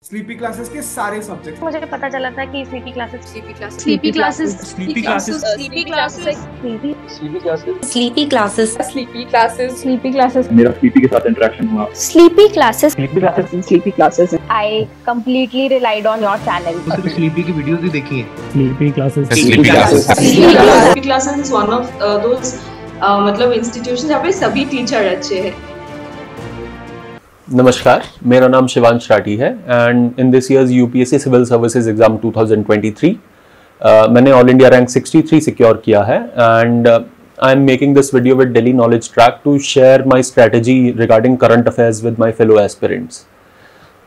Sleepy classes के सारे subject. मुझे पता चला था कि स्लीपी क्लासेस मेरा स्लीपी के साथ इंटरेक्शन हुआ। Sleepy classes I completely relied on your channel. सिर्फ स्लीपी की वीडियोस भी देखी हैं। Sleepy classes sleepy classes is one of those मतलब इंस्टीट्यूशन जहाँ पे सभी टीचर अच्छे हैं। नमस्कार, मेरा नाम शिवांश राठी है and in this years UPSC civil services exam 2023 मैंने ऑल इंडिया रैंक 63 सिक्योर किया है and I am making this video with Delhi Knowledge Track to share my strategy regarding current affairs with my fellow aspirants.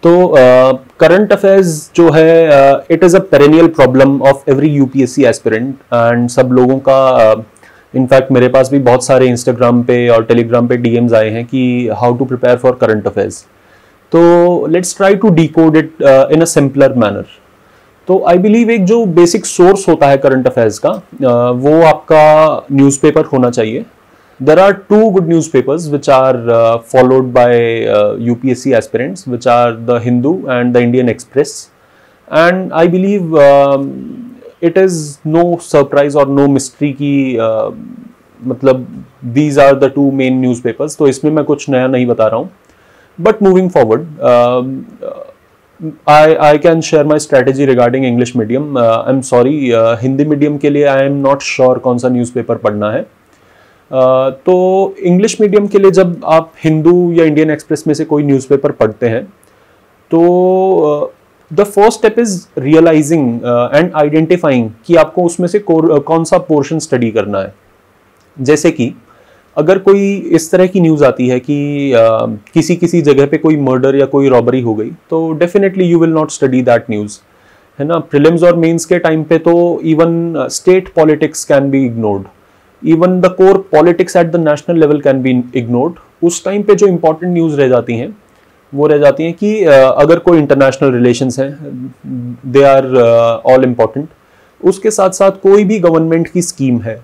तो current affairs जो है it is a perennial problem of every UPSC aspirant and सब लोगों का in fact मेरे पास भी बहुत सारे इंस्टाग्राम पे और टेलीग्राम पे डीएम्स आए हैं कि how to prepare for current affairs. तो let's try to decode it in a simpler manner. तो आई बिलीव एक जो बेसिक सोर्स होता है करंट अफेयर्स का वो आपका न्यूज़पेपर होना चाहिए। There are two good newspapers which are followed by UPSC aspirants which are the Hindu and the Indian Express and I believe it is no surprise और no mystery की मतलब these are the two main newspapers. तो इसमें मैं कुछ नया नहीं बता रहा हूँ but moving forward I can share my strategy regarding English medium. I'm sorry, Hindi medium के लिए आई एम नॉट श्योर कौन सा न्यूज़पेपर पढ़ना है। तो इंग्लिश मीडियम के लिए जब आप हिंदू या इंडियन एक्सप्रेस में से कोई न्यूज़पेपर पढ़ते हैं तो the first step is realising and identifying कि आपको उसमें से कौन सा पोर्शन स्टडी करना है। जैसे कि अगर कोई इस तरह की न्यूज़ आती है कि किसी जगह पे कोई मर्डर या कोई रॉबरी हो गई तो definitely you will not study that news, है ना। प्रीलिम्स और मेंस के टाइम पे तो even state politics can be ignored, even the core politics at the national level can be ignored. उस टाइम पे जो इंपॉर्टेंट न्यूज़ रह जाती हैं वो रह जाती हैं कि अगर कोई इंटरनेशनल रिलेशंस हैं दे आर ऑल इम्पॉर्टेंट। उसके साथ साथ कोई भी गवर्नमेंट की स्कीम है,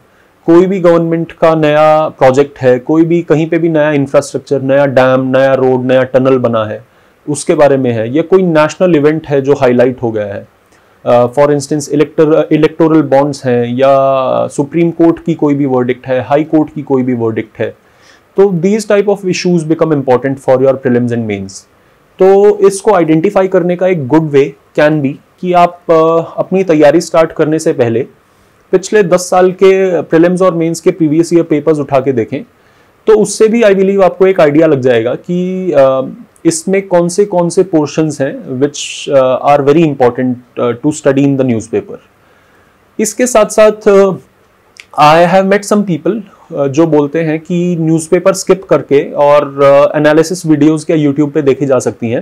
कोई भी गवर्नमेंट का नया प्रोजेक्ट है, कोई भी कहीं पे भी नया इंफ्रास्ट्रक्चर, नया डैम, नया रोड, नया टनल बना है उसके बारे में है, या कोई नेशनल इवेंट है जो हाईलाइट हो गया है। फॉर इंस्टेंस इलेक्टोरल बॉन्ड्स हैं या सुप्रीम कोर्ट की कोई भी वर्डिक्ट है, हाई कोर्ट की कोई भी वर्डिक्ट है। तो these type of issues become important for your prelims and mains. तो इसको आइडेंटिफाई करने का एक गुड वे कैन बी कि आप अपनी तैयारी स्टार्ट करने से पहले पिछले 10 साल के प्रीलिम्स और मेंस के प्रीवियस ईयर पेपर्स उठा के देखें तो उससे भी आई बिलीव आपको एक आइडिया लग जाएगा कि इसमें कौन से पोर्शंस हैं which are very important to study in the newspaper. इसके साथ साथ I have met some people जो बोलते हैं कि न्यूज़पेपर स्किप करके और एनालिसिस वीडियोस क्या यूट्यूब पे देखी जा सकती हैं।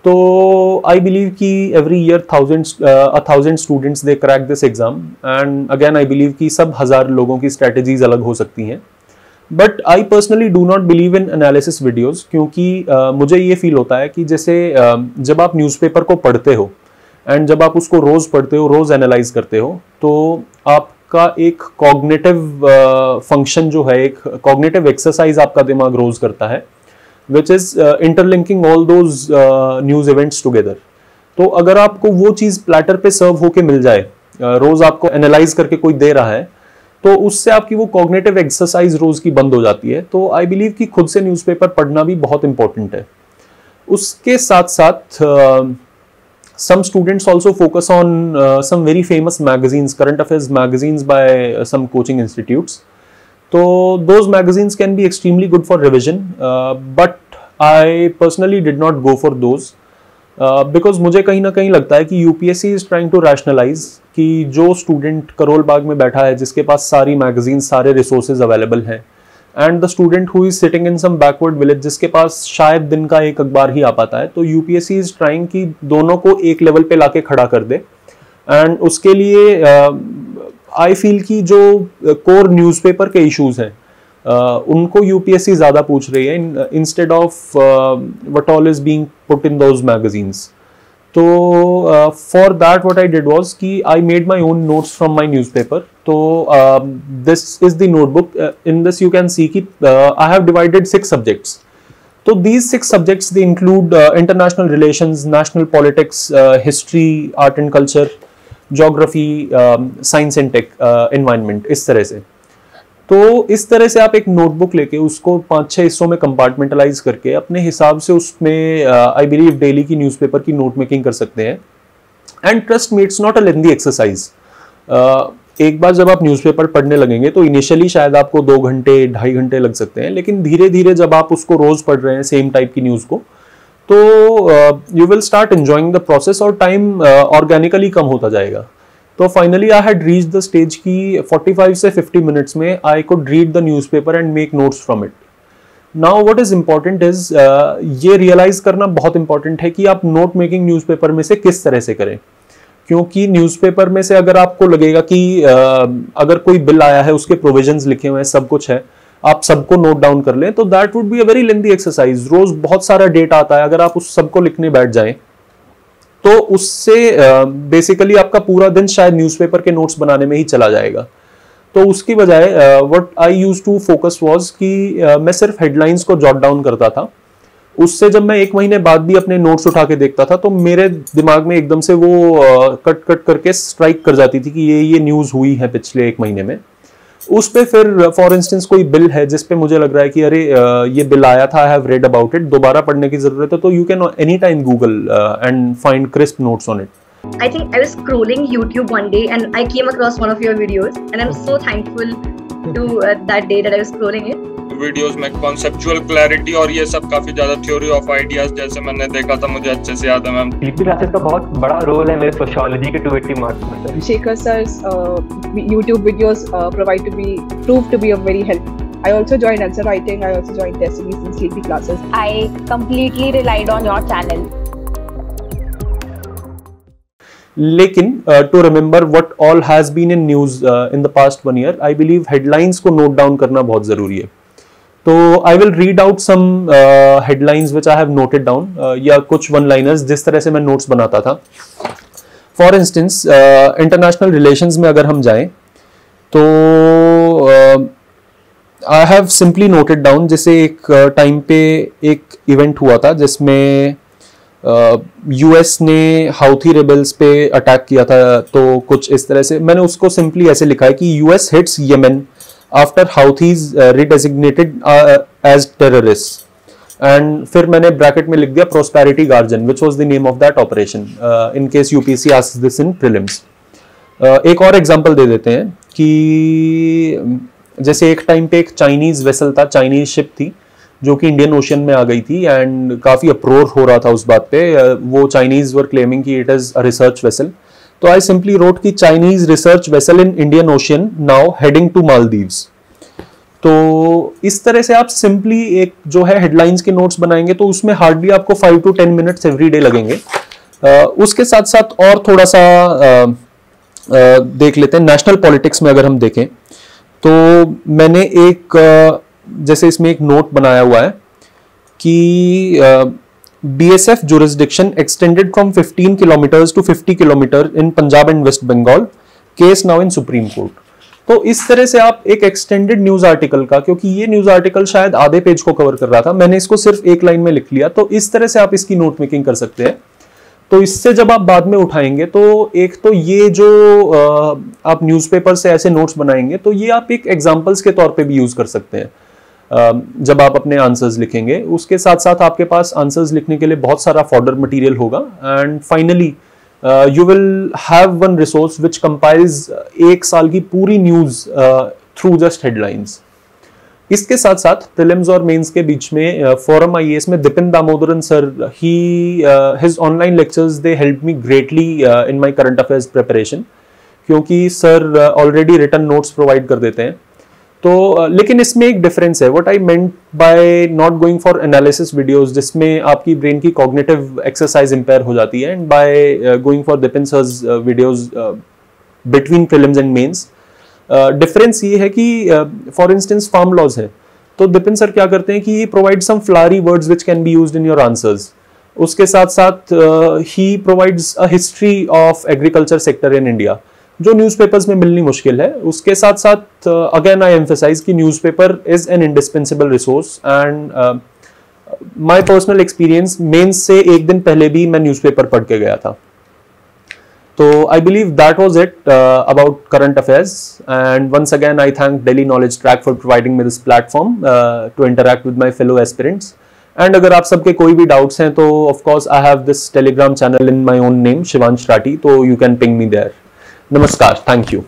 तो आई बिलीव कि every year 1000 students they crack this exam and again I believe कि सब 1000 लोगों की स्ट्रेटजीज अलग हो सकती हैं। But I personally do not believe in analysis videos क्योंकि मुझे ये फील होता है कि जैसे जब आप न्यूज़पेपर को पढ़ते हो एंड जब आप उसको रोज़ पढ़ते हो, रोज़ एनालाइज करते हो, तो आपका एक कॉग्निटिव फंक्शन जो है, एक कॉग्निटिव एक्सरसाइज आपका दिमाग रोज़ करता है which is interlinking all those news events together। तो अगर आपको वो चीज़ प्लेटर पे सर्व होके मिल जाए, रोज़ आपको एनालाइज करके कोई दे रहा है, तो उससे आपकी वो कॉग्निटिव एक्सरसाइज रोज़ की बंद हो जाती है। तो आई बिलीव कि खुद से न्यूज़पेपर पढ़ना भी बहुत इंपॉर्टेंट है। उसके साथ साथ some students also focus on some very famous magazines, current affairs magazines by some coaching institutes. So those magazines can be extremely good for revision, but I personally did not go for those because मुझे कहीं ना कहीं लगता है कि UPSC is trying to rationalize कि जो student Karol Bagh में बैठा है जिसके पास सारी मैगजीन, सारे रिसोर्सेज अवेलेबल हैं, and the student who is sitting in some backward village जिसके पास शायद दिन का एक अखबार ही आ पाता है, तो UPSC इज ट्राइंग कि दोनों को एक लेवल पे लाके खड़ा कर दे। एंड उसके लिए आई फील कि जो कोर न्यूज़पेपर के इश्यूज हैं उनको UPSC ज़्यादा पूछ रही है instead of what all is being put in those magazines. तो for that what I did was कि I made my own notes from my newspaper. तो this is the notebook. In this you can see कि I have divided 6 subjects. तो these 6 subjects they include international relations, national politics, history, art and culture, geography, science and tech, environment, इस तरह से। तो इस तरह से आप एक नोटबुक लेके उसको 5-6 हिस्सों में कंपार्टमेंटलाइज करके अपने हिसाब से उसमें आई बिलीव डेली की न्यूज़पेपर की नोट मेकिंग कर सकते हैं। And trust me, it's not a lengthy exercise. एक बार जब आप न्यूज़पेपर पढ़ने लगेंगे तो इनिशियली शायद आपको 2 घंटे 2.5 घंटे लग सकते हैं, लेकिन धीरे धीरे जब आप उसको रोज पढ़ रहे हैं सेम टाइप की न्यूज़ को, तो you will start enjoying the process और टाइम ऑर्गेनिकली कम होता जाएगा। तो finally I had reach the stage की 45 से 50 मिनट्स में I could read the newspaper and make notes from it. Now what is important is ये रियलाइज करना बहुत इंपॉर्टेंट है कि आप नोट मेकिंग न्यूज़पेपर में से किस तरह से करें, क्योंकि न्यूज़पेपर में से अगर आपको लगेगा कि अगर कोई बिल आया है उसके प्रोविजंस लिखे हुए हैं, सब कुछ है, आप सबको नोट डाउन कर लें, तो that would be a very lengthy exercise. रोज बहुत सारा डेटा आता है, अगर आप उस सबको लिखने बैठ जाएं तो उससे बेसिकली आपका पूरा दिन शायद न्यूज़पेपर के नोट्स बनाने में ही चला जाएगा। तो उसकी बजाय what I used to focus was कि मैं सिर्फ हेडलाइंस को जॉट डाउन करता था। उससे जब मैं 1 महीने बाद भी अपने नोट्स उठा के देखता था तो मेरे दिमाग में एकदम से वो कट करके स्ट्राइक कर जाती थी कि ये न्यूज़ हुई है पिछले 1 महीने में। उस पे फिर फॉर इंस्टेंस कोई बिल है जिस पे मुझे लग रहा है कि अरे ये बिल आया था, I have read about it, दोबारा पढ़ने की जरूरत है, तो you can any time Google and find crisp notes on it. I think I was scrolling YouTube one day and I came across one of your videos and I'm so thankful to that day that I was scrolling it. Videos में conceptual clarity और ये सब काफी ज्यादा theory of ideas जैसे मैंने देखा था, मुझे अच्छे से याद है मैम। स्लीपी क्लासेस का बहुत बड़ा रोल है मेरे सोशियोलॉजी के 280 मार्क्स में। Shekhar sir's YouTube videos proved to be a very helpful. I also joined answer writing. I also joined Destiny in Sleepy classes. I completely relied on your channel. लेकिन to remember what all has been in news in the past 1 year, I believe headlines को note down करना बहुत जरूरी है। तो I will read out some headlines which I have noted down, या कुछ 1-liners जिस तरह से मैं नोट्स बनाता था। फॉर इंस्टेंस इंटरनेशनल रिलेशंस में अगर हम जाएं तो I have simply noted down, जैसे एक टाइम पे एक इवेंट हुआ था जिसमें यूएस ने हाउथी रेबल्स पे अटैक किया था। तो कुछ इस तरह से मैंने उसको सिंपली ऐसे लिखा है कि US hits Yemen after Houthis redesignated as terrorist, and फिर मैंने ब्रैकेट में लिख दिया prosperity guardian which was the name of that operation, in case UPSC asks this in prelims. एक और एग्जांपल दे देते हैं कि जैसे एक टाइम पे एक चाइनीज वेसल था, चाइनीज शिप थी जो कि इंडियन ओशियन में आ गई थी एंड काफी अप्रोर हो रहा था उस बात पे। वो चाइनीज वर क्लेमिंग कि it is a research vessel, तो आई सिंपली रोट कि Chinese research vessel in Indian Ocean now heading to Maldives. तो इस तरह से आप सिंपली एक जो है हेडलाइंस के नोट्स बनाएंगे तो उसमें हार्डली आपको 5 to 10 मिनट्स एवरी डे लगेंगे। उसके साथ साथ और थोड़ा सा देख लेते हैं नेशनल पॉलिटिक्स में। अगर हम देखें तो मैंने एक जैसे इसमें एक नोट बनाया हुआ है कि BSF jurisdiction extended from 15 kilometers to 50 kilometers in Punjab and West Bengal, case now in Supreme Court। तो इस तरह से आप एक एक्सटेंडेड न्यूज आर्टिकल का, क्योंकि ये न्यूज आर्टिकल शायद आधे पेज को कवर कर रहा था, मैंने इसको सिर्फ 1 लाइन में लिख लिया, तो इस तरह से आप इसकी नोट मेकिंग कर सकते हैं। तो इससे जब आप बाद में उठाएंगे तो एक तो ये जो आप न्यूज़पेपर से ऐसे नोट्स बनाएंगे तो ये आप एक एग्जाम्पल्स के तौर पे भी यूज कर सकते हैं जब आप अपने आंसर्स लिखेंगे। उसके साथ साथ आपके पास आंसर्स लिखने के लिए बहुत सारा फॉर्डर मटेरियल होगा, and finally you will have one resource which compiles 1 साल की पूरी न्यूज थ्रू जस्ट हेडलाइंस। इसके साथ साथ प्रीलिम्स और मेंस के बीच में फोरम आईएएस में Dipin Damodaran sir, his online lectures they help me greatly in my current affairs preparation, क्योंकि sir already written notes provide कर देते हैं। तो लेकिन इसमें एक डिफरेंस है, what I meant by not going for analysis videos जिसमें आपकी ब्रेन की कॉग्निटिव एक्सरसाइज इंपेयर हो जाती है, and by going for Dipin sir's videos between prelims and mains. Difference ये है कि फॉर इंस्टेंस फार्म लॉज है तो दिपिन सर क्या करते हैं कि he provide some flowery words which can be used in your answers. उसके साथ साथ ही provides a history of agriculture sector in India जो न्यूज़पेपर्स में मिलनी मुश्किल है। उसके साथ साथ अगेन आई एम्फसाइज कि newspaper is an indispensable resource, and my personal experience, mains से एक दिन पहले भी मैं न्यूज़पेपर पढ़ के गया था. So I believe that was it about current affairs, and once again I thank Delhi Knowledge Track for providing me this platform to interact with my fellow aspirants. And अगर आप सबके कोई भी doubts हैं तो of course I have this Telegram channel in my own name, Shivansh Rathi, so you can ping me there. Namaskar, thank you.